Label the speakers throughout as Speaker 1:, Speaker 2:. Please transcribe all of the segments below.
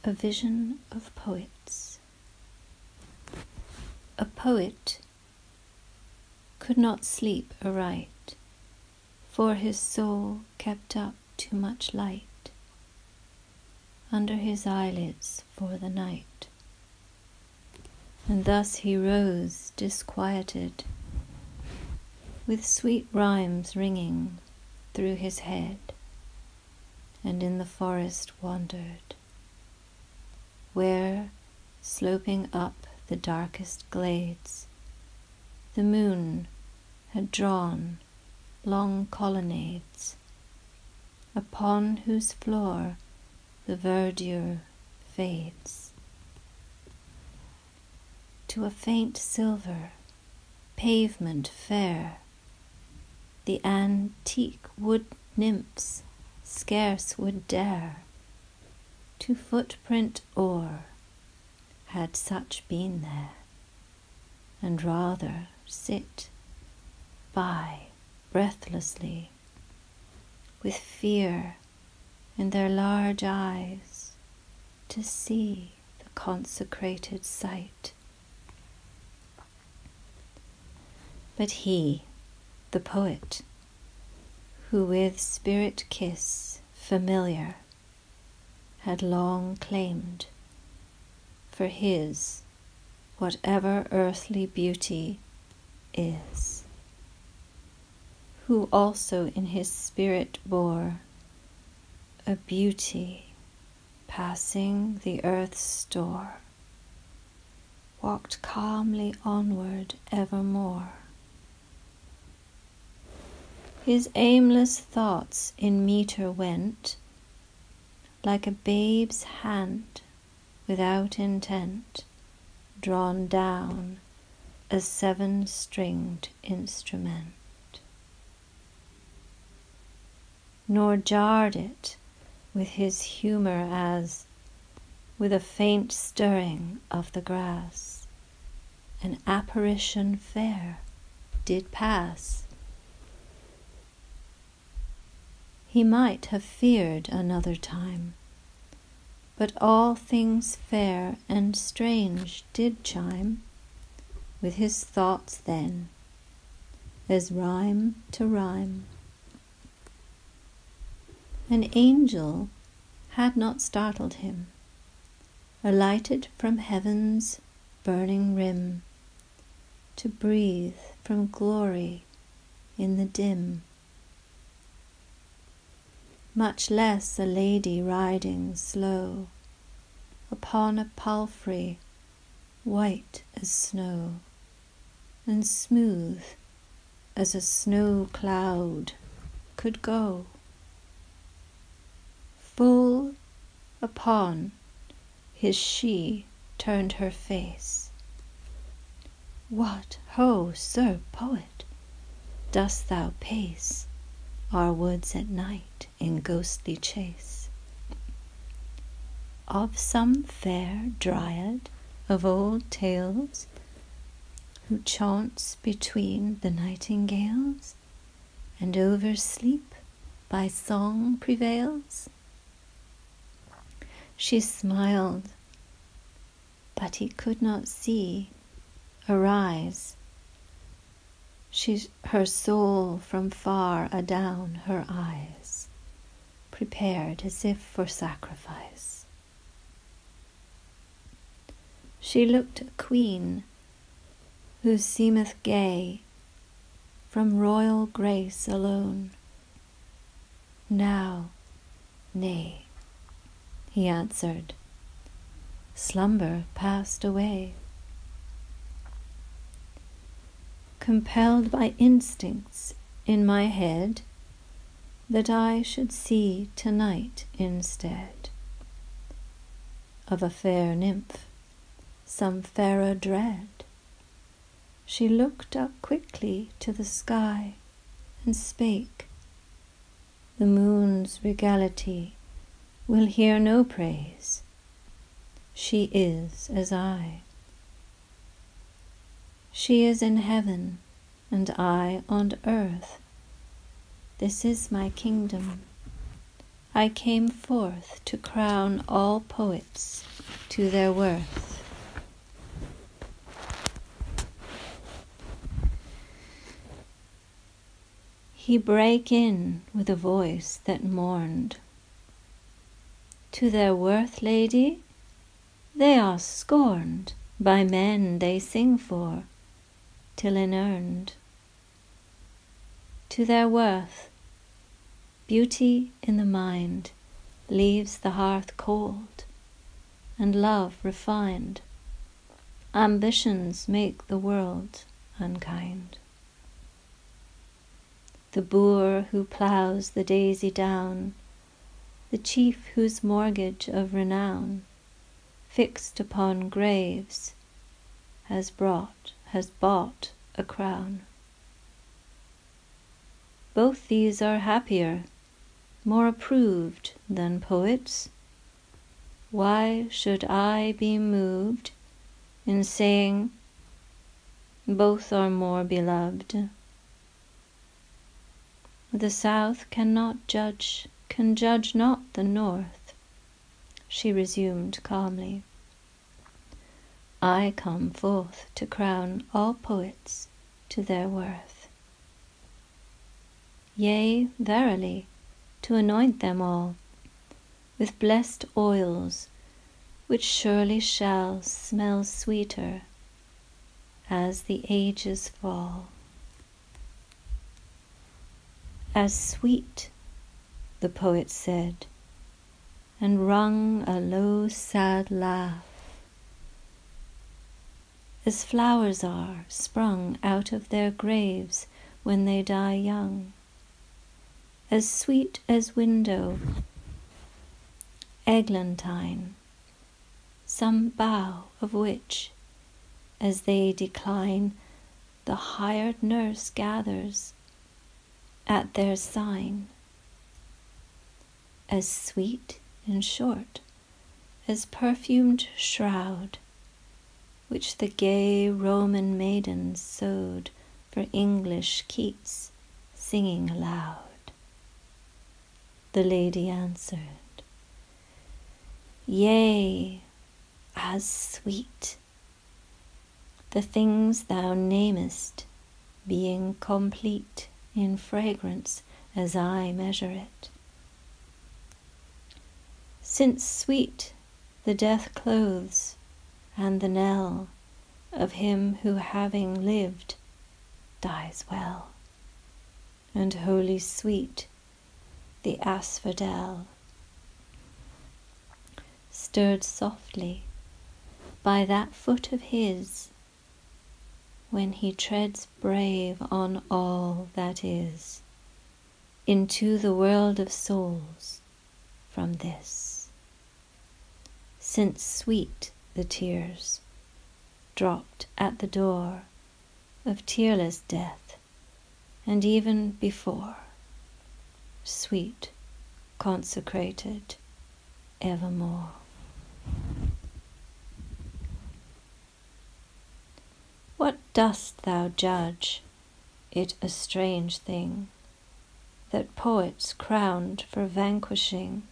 Speaker 1: A vision of poets. A poet could not sleep aright, for his soul kept up too much light under his eyelids for the night, and thus he rose disquieted, with sweet rhymes ringing through his head, and in the forest wandered, where, sloping up the darkest glades, the moon had drawn long colonnades, upon whose floor the verdure fades to a faint silver pavement fair. The antique wood nymphs scarce would dare to footprint o'er, had such been there, and rather sit by breathlessly, with fear in their large eyes, to see the consecrated sight. But he, the poet, who with spirit kiss familiar had long claimed for his whatever earthly beauty is, who also in his spirit bore a beauty passing the earth's store, walked calmly onward evermore. His aimless thoughts in metre went, like a babe's hand without intent, drawn down a 7-stringed instrument. Nor jarred it with his humour as, with a faint stirring of the grass, an apparition fair did pass. He might have feared another time, but all things fair and strange did chime with his thoughts then, as rhyme to rhyme. An angel had not startled him, alighted from heaven's burning rim, to breathe from glory in the dim. Much less a lady riding slow upon a palfrey white as snow, and smooth as a snow cloud could go. Full upon his she turned her face. What, ho, sir poet, dost thou pace our woods at night in ghostly chase of some fair dryad of old tales, who chaunts between the nightingales, and over sleep by song prevails? She smiled, but he could not see arise her soul from far adown her eyes, prepared as if for sacrifice. She looked a queen, who seemeth gay from royal grace alone. Now, nay, he answered, slumber passed away. Compelled by instincts in my head, that I should see tonight instead of a fair nymph, some fairer dread. She looked up quickly to the sky, and spake, the moon's regality will hear no praise. She is as I. She is in heaven, and I on earth. This is my kingdom. I came forth to crown all poets to their worth. He brake in with a voice that mourned, to their worth, lady, they are scorned by men they sing for, till inearned. To their worth, beauty in the mind leaves the hearth cold, and love refined. Ambitions make the world unkind. The boor who ploughs the daisy down, the chief whose mortgage of renown, fixed upon graves, has bought a crown. Both these are happier, more approved than poets. Why should I be moved in saying both are more beloved? The South can judge not the North, she resumed calmly. I come forth to crown all poets to their worth. Yea, verily, to anoint them all with blessed oils, which surely shall smell sweeter as the ages fall. As sweet, the poet said, and wrung a low sad laugh, as flowers are sprung out of their graves when they die young, as sweet as window eglantine, some bough of which, as they decline, the hired nurse gathers at their sign. As sweet, in short, as perfumed shroud, which the gay Roman maidens sewed for English Keats singing aloud. The lady answered, yea, as sweet, the things thou namest being complete in fragrance as I measure it. Since sweet the death clothes, and the knell of him who having lived dies well, and holy sweet the asphodel, stirred softly by that foot of his, when he treads brave on all that is, into the world of souls from this. Since sweet the tears dropped at the door of tearless death, and even before, sweet, consecrated evermore. What dost thou judge it a strange thing that poets crowned for vanquishing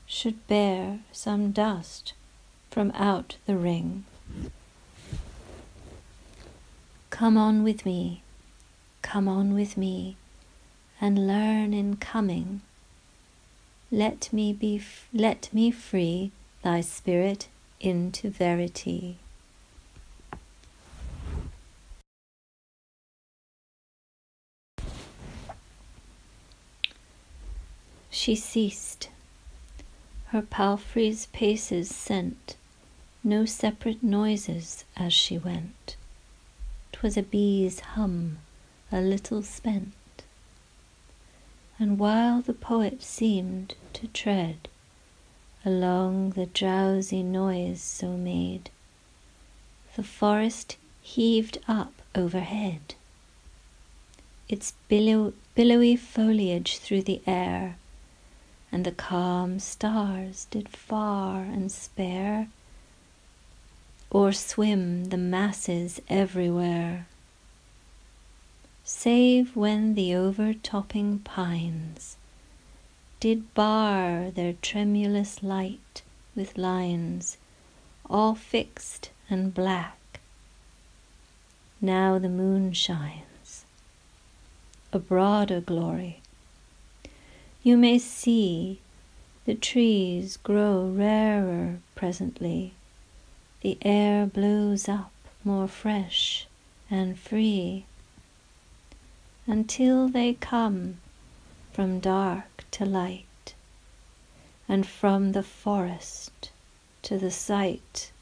Speaker 1: should bear some dust from out the ring? Come on with me, and learn in coming. Let me free thy spirit into verity. She ceased. Her palfrey's paces sent no separate noises as she went. 'Twas a bee's hum, a little spent. And while the poet seemed to tread along the drowsy noise so made, the forest heaved up overhead, its billowy foliage through the air, and the calm stars did far and spare o'erswim the masses everywhere, save when the overtopping pines did bar their tremulous light with lines, all fixed and black. Now the moon shines, a broader glory. You may see the trees grow rarer presently. The air blows up more fresh and free, until they come from dark to light, and from the forest to the sight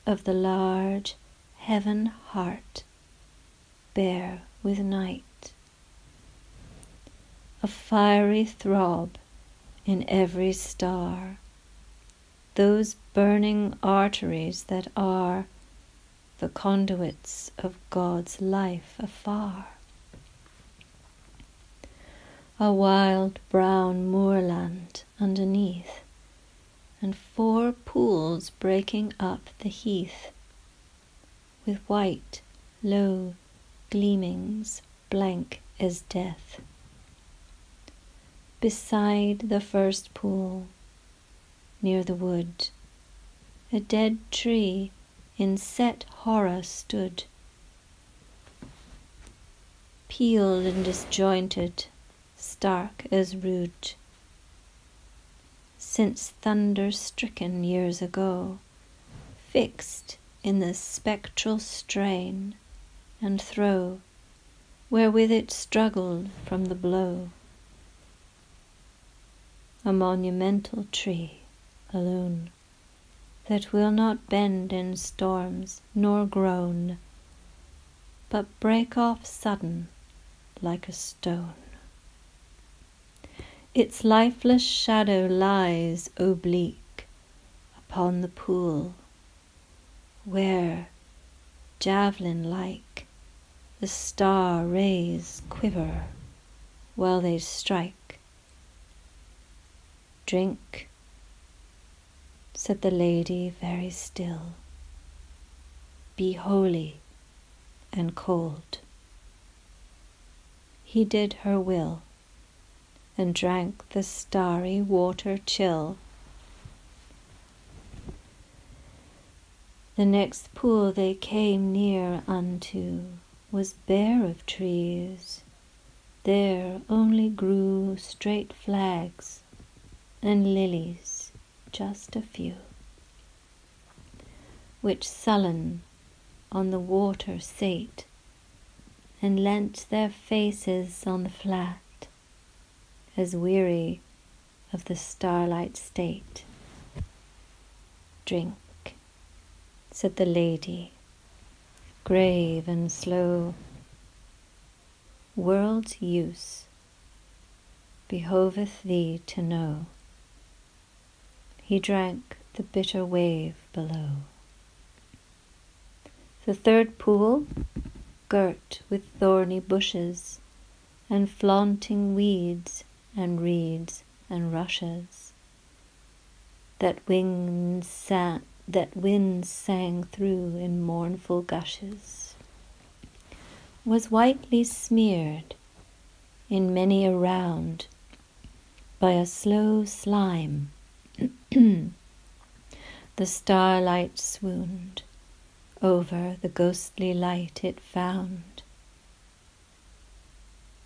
Speaker 1: of the large heaven heart bare with night. A fiery throb in every star, those burning arteries that are the conduits of God's life afar. A wild brown moorland underneath, and 4 pools breaking up the heath, with white, low gleamings blank as death. Beside the first pool, near the wood, a dead tree in set horror stood, peeled and disjointed, stark as rude, since thunder-stricken years ago, fixed in the spectral strain and throe wherewith it struggled from the blow. A monumental tree alone, that will not bend in storms nor groan, but break off sudden like a stone. Its lifeless shadow lies oblique upon the pool, where, javelin-like, the star rays quiver while they strike. "Drink," said the lady very still. "Be holy and cold." He did her will, and drank the starry water chill. The next pool they came near unto was bare of trees. There only grew straight flags and lilies, just a few, which sullen on the water sate, and leant their faces on the flat, as weary of the starlight state. "Drink," said the lady, grave and slow. "World's use behoveth thee to know." He drank the bitter wave below. The third pool, girt with thorny bushes and flaunting weeds and reeds and rushes, that winds sang through in mournful gushes, was whitely smeared in many a round by a slow slime. The starlight swooned over the ghostly light it found.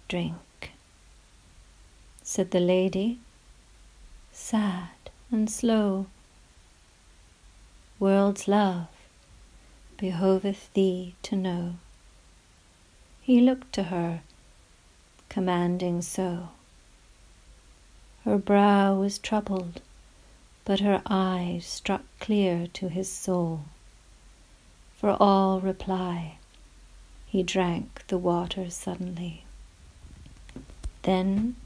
Speaker 1: "Drink," said the lady, sad and slow. "World's love behoveth thee to know." He looked to her, commanding so. Her brow was troubled, but her eyes struck clear to his soul. For all reply, he drank the water suddenly. Then,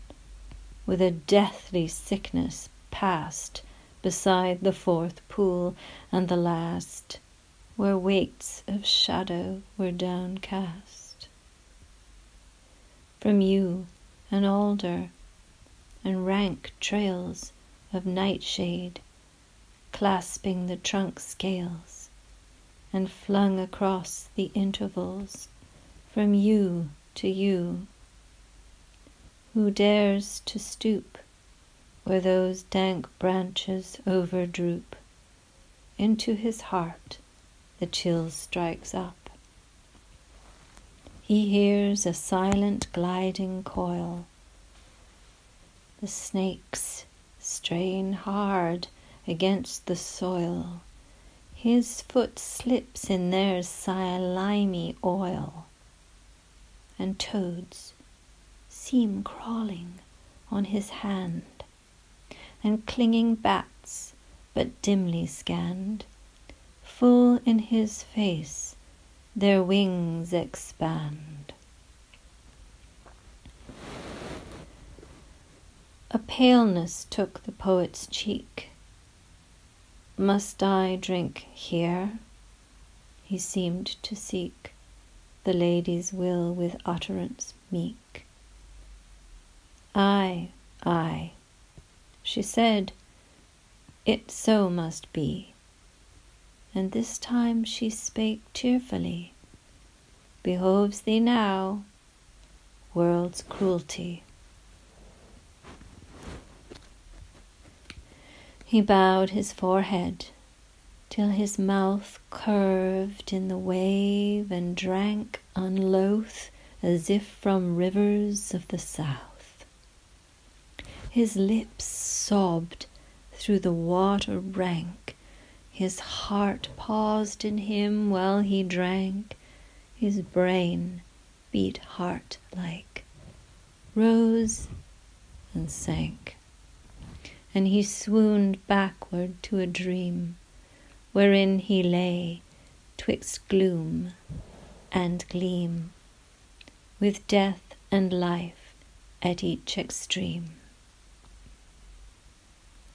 Speaker 1: with a deathly sickness, passed beside the fourth pool and the last, where weights of shadow were downcast. From yew and alder and rank trails of nightshade, clasping the trunk scales, and flung across the intervals from yew to yew. Who dares to stoop where those dank branches overdroop. Into his heart the chill strikes up. He hears a silent gliding coil. The snakes strain hard against the soil. His foot slips in their slimy oil, and toads seem crawling on his hand, and clinging bats, but dimly scanned, full in his face their wings expand. A paleness took the poet's cheek. Must I drink here? He seemed to seek the lady's will with utterance meek. Aye, aye, she said, it so must be. And this time she spake cheerfully, behoves thee now, world's cruelty. He bowed his forehead till his mouth curved in the wave, and drank unloath as if from rivers of the south. His lips sobbed through the water rank, his heart paused in him while he drank, his brain beat heart-like, rose and sank. And he swooned backward to a dream, wherein he lay twixt gloom and gleam, with death and life at each extreme.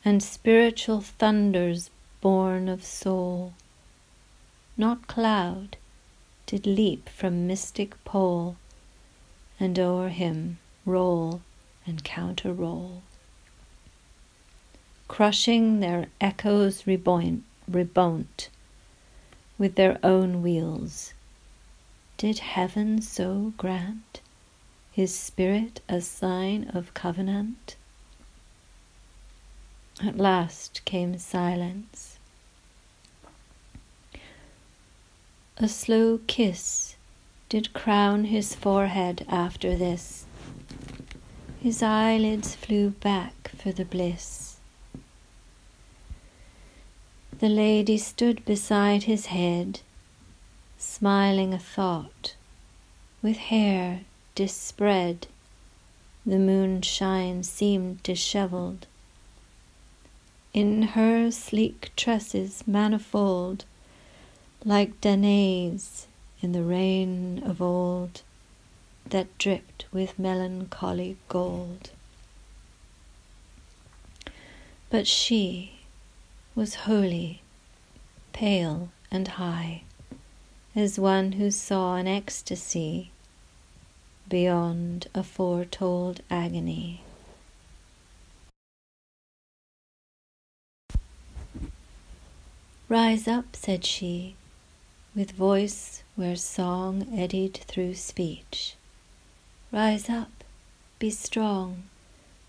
Speaker 1: And spiritual thunders born of soul, not cloud, did leap from mystic pole, and o'er him roll and counter-roll, crushing their echoes rebont with their own wheels. Did heaven so grant his spirit a sign of covenant? At last came silence. A slow kiss did crown his forehead after this. His eyelids flew back for the bliss. The lady stood beside his head, smiling a thought, with hair dispread. The moonshine seemed dishevelled. In her sleek tresses manifold, like Danae's in the rain of old, that dripped with melancholy gold. But she was holy, pale and high, as one who saw an ecstasy beyond a foretold agony. Rise up, said she, with voice where song eddied through speech. Rise up, be strong,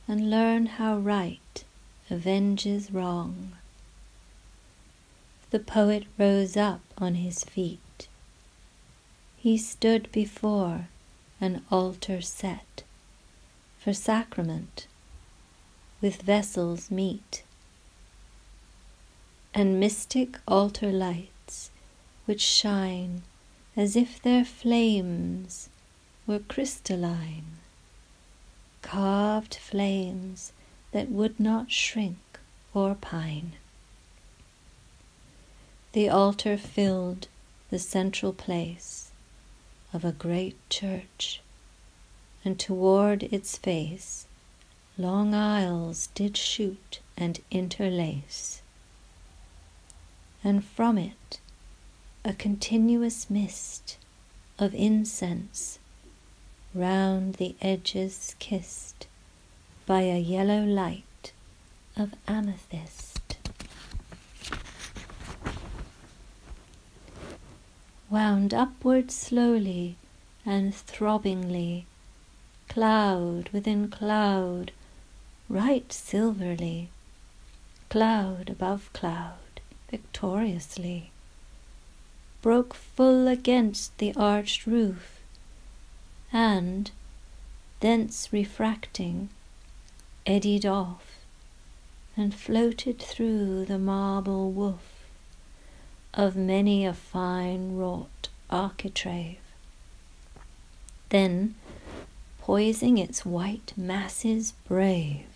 Speaker 1: and learn how right avenges wrong. The poet rose up on his feet. He stood before an altar set for sacrament, with vessels meet, and mystic altar lights which shine as if their flames were crystalline, carved flames that would not shrink or pine. The altar filled the central place of a great church, and toward its face long aisles did shoot and interlace, and from it a continuous mist of incense round the edges kissed by a yellow light of amethyst. Wound upward slowly and throbbingly, cloud within cloud, right silverly, cloud above cloud, victoriously, broke full against the arched roof, and, thence refracting, eddied off, and floated through the marble woof of many a fine wrought architrave. Then, poising its white masses brave,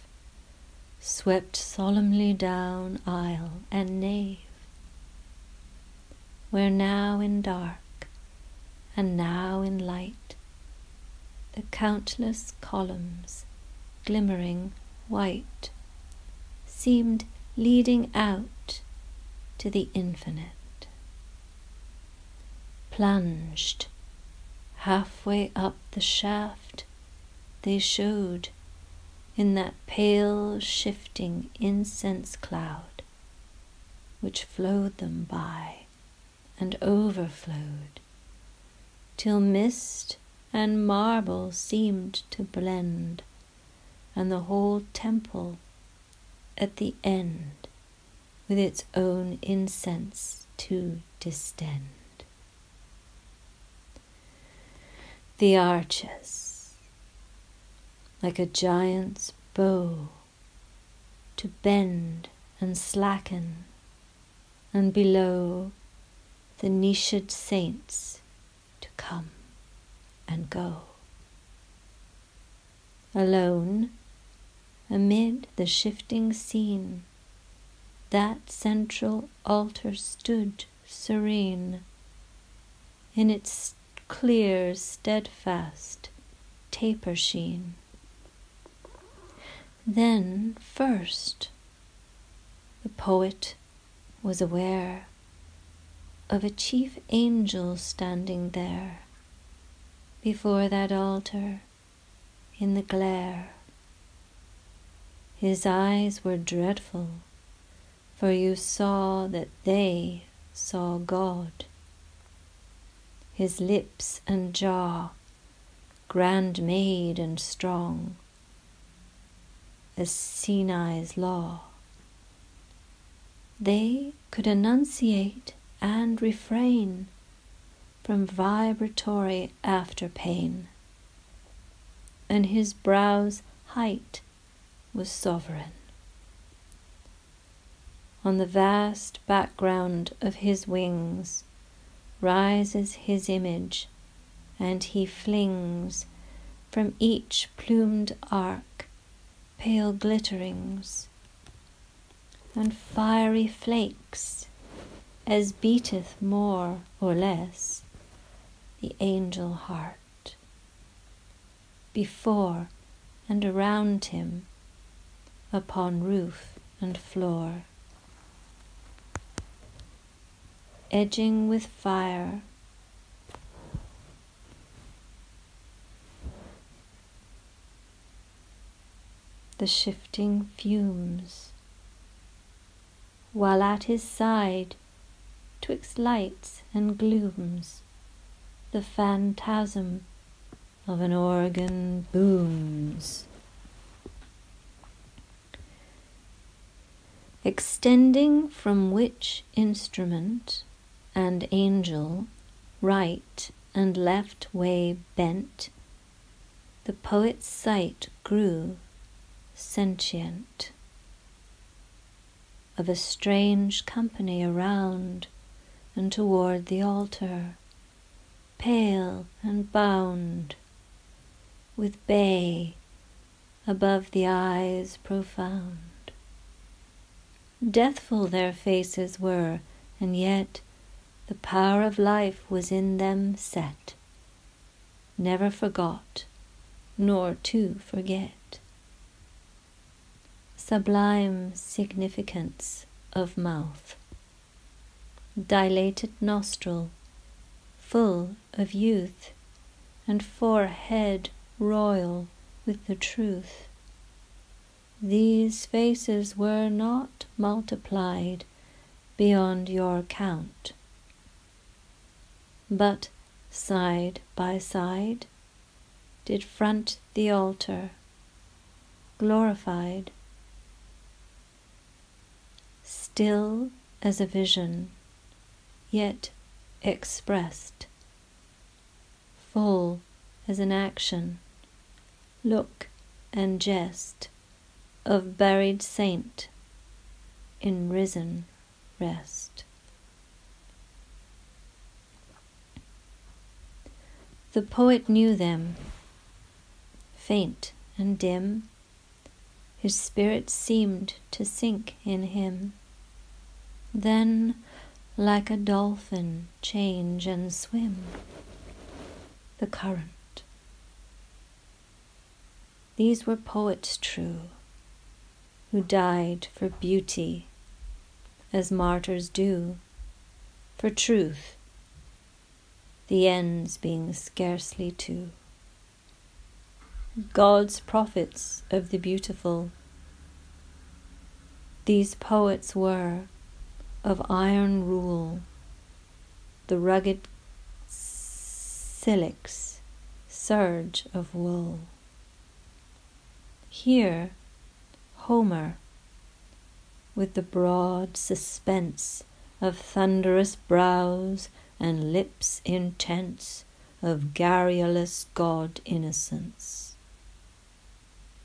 Speaker 1: swept solemnly down aisle and nave, where now in dark and now in light the countless columns, glimmering white, seemed leading out to the infinite. Plunged halfway up the shaft, they showed in that pale shifting incense cloud which flowed them by and overflowed, till mist and marble seemed to blend, and the whole temple at the end with its own incense to distend. The arches, like a giant's bow, to bend and slacken, and below the niched saints to come and go. Alone, amid the shifting scene, that central altar stood serene, in its clear, steadfast taper sheen. Then first the poet was aware of a chief angel standing there before that altar in the glare. His eyes were dreadful, for you saw that they saw God. His lips and jaw, grand made and strong, as Sinai's law, they could enunciate and refrain from vibratory afterpain, and his brow's height was sovereign. On the vast background of his wings rises his image, and he flings from each plumed arc pale glitterings and fiery flakes, as beateth more or less the angel heart. Before and around him, upon roof and floor, edging with fire, the shifting fumes, while at his side, twixt lights and glooms, the phantasm of an organ booms. Extending from which instrument and angel, right and left way bent, the poet's sight grew sentient, of a strange company around and toward the altar, pale and bound, with bay above the eyes profound. Deathful their faces were, and yet the power of life was in them set, never forgot, nor to forget. Sublime significance of mouth, dilated nostril, full of youth, and forehead royal with the truth. These faces were not multiplied beyond your count, but side by side did front the altar, glorified, still as a vision, yet expressed, full as an action, look and jest of buried saint in risen rest. The poet knew them, faint and dim, his spirit seemed to sink in him, then like a dolphin change and swim the current. These were poets true, who died for beauty, as martyrs do, for truth, the ends being scarcely two. God's prophets of the beautiful, these poets were of iron rule, the rugged silex surge of wool. Here Homer, with the broad suspense of thunderous brows and lips intense of garrulous god innocence.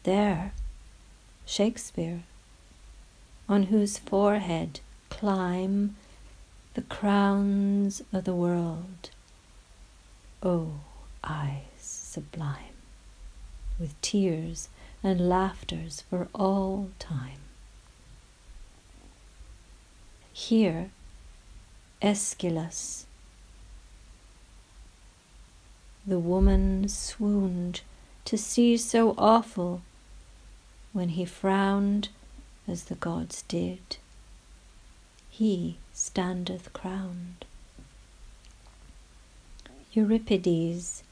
Speaker 1: There Shakespeare, on whose forehead climb the crowns of the world. O eyes sublime, with tears and laughters for all time. Here Aeschylus, the woman swooned to see so awful, when he frowned as the gods did, he standeth crowned. Euripides,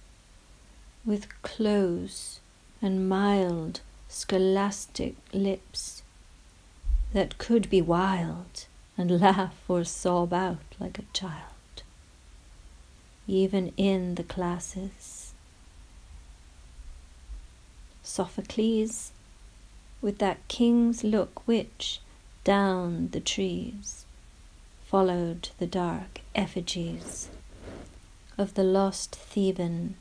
Speaker 1: with close and mild scholastic lips that could be wild and laugh or sob out like a child, even in the classes. Sophocles, with that king's look which, down the trees, followed the dark effigies of the lost Theban.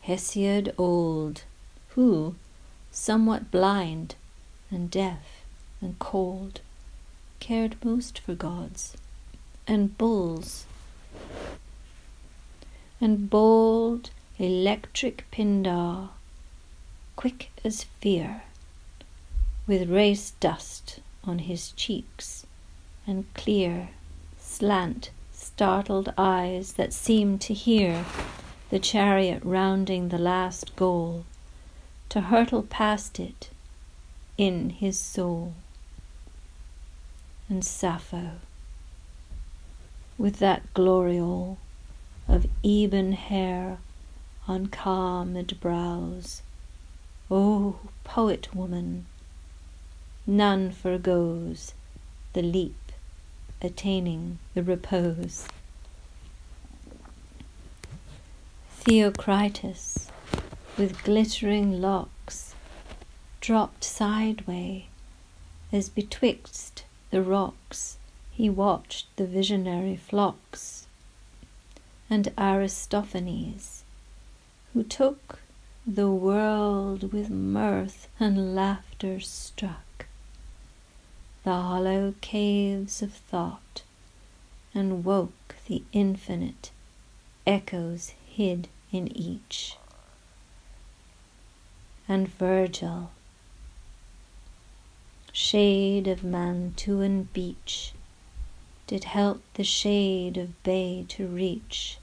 Speaker 1: Hesiod old, who, somewhat blind and deaf and cold, cared most for gods and bulls. And bold electric Pindar, quick as fear, with race dust on his cheeks and clear, slant, startled eyes that seemed to hear the chariot rounding the last goal, to hurtle past it in his soul. And Sappho, with that gloriole of ebon hair on calmed brows, O poet woman, none forgoes the leap attaining the repose. Theocritus, with glittering locks, dropped sideway, as betwixt the rocks he watched the visionary flocks. And Aristophanes, who took the world with mirth and laughter struck, the hollow caves of thought, and woke the infinite echoes hid in each. And Virgil, shade of Mantuan beach, did help the shade of bay to reach,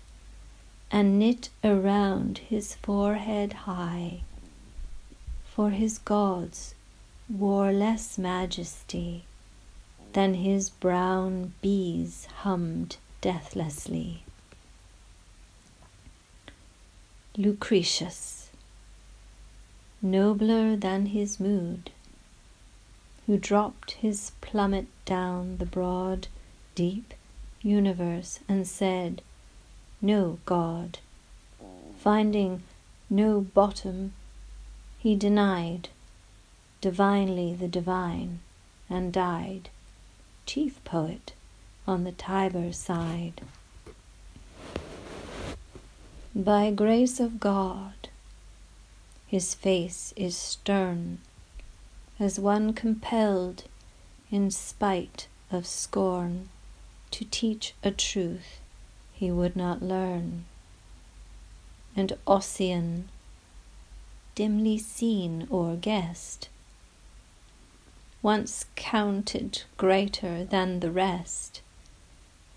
Speaker 1: and knit around his forehead high, for his gods wore less majesty than his brown bees hummed deathlessly. Lucretius, nobler than his mood, who dropped his plummet down the broad, deep universe and said, no God, finding no bottom, he denied divinely the divine, and died chief poet on the Tiber side. By grace of God, his face is stern, as one compelled, in spite of scorn, to teach a truth he would not learn. And Ossian, dimly seen or guessed, once counted greater than the rest,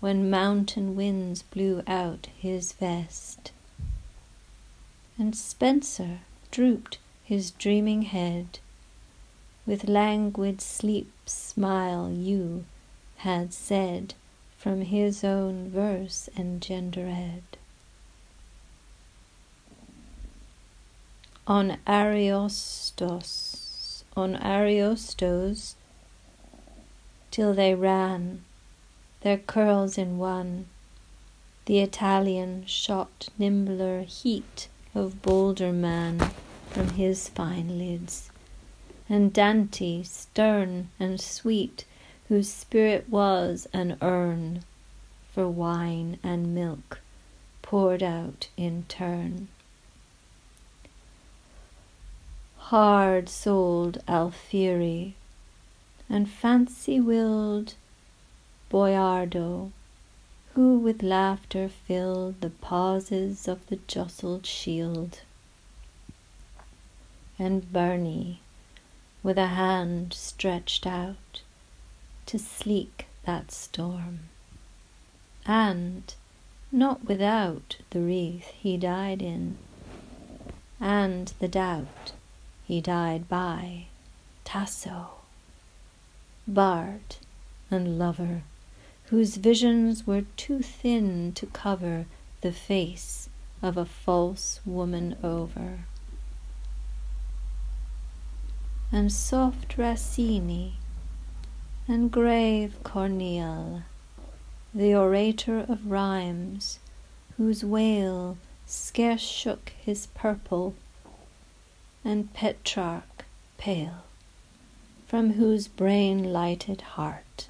Speaker 1: when mountain winds blew out his vest. And Spenser drooped his dreaming head, with languid sleep smile you had said, from his own verse engendered. On Ariosto's, till they ran, their curls in one, the Italian shot nimbler heat of bolder man from his fine lids, and Dante, stern and sweet, whose spirit was an urn for wine and milk poured out in turn. Hard-souled Alfieri and fancy-willed Boiardo, who with laughter filled the pauses of the jostled shield, and Burney, with a hand stretched out to sleek that storm, and not without the wreath he died in, and the doubt he died by, Tasso, bard and lover, whose visions were too thin to cover the face of a false woman over. And soft Racine, and grave Corneille, the orator of rhymes, whose wail scarce shook his purple, and Petrarch pale, from whose brain-lighted heart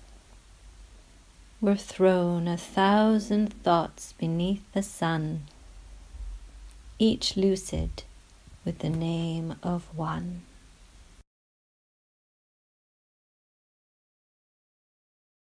Speaker 1: were thrown 1,000 thoughts beneath the sun, each lucid with the name of one.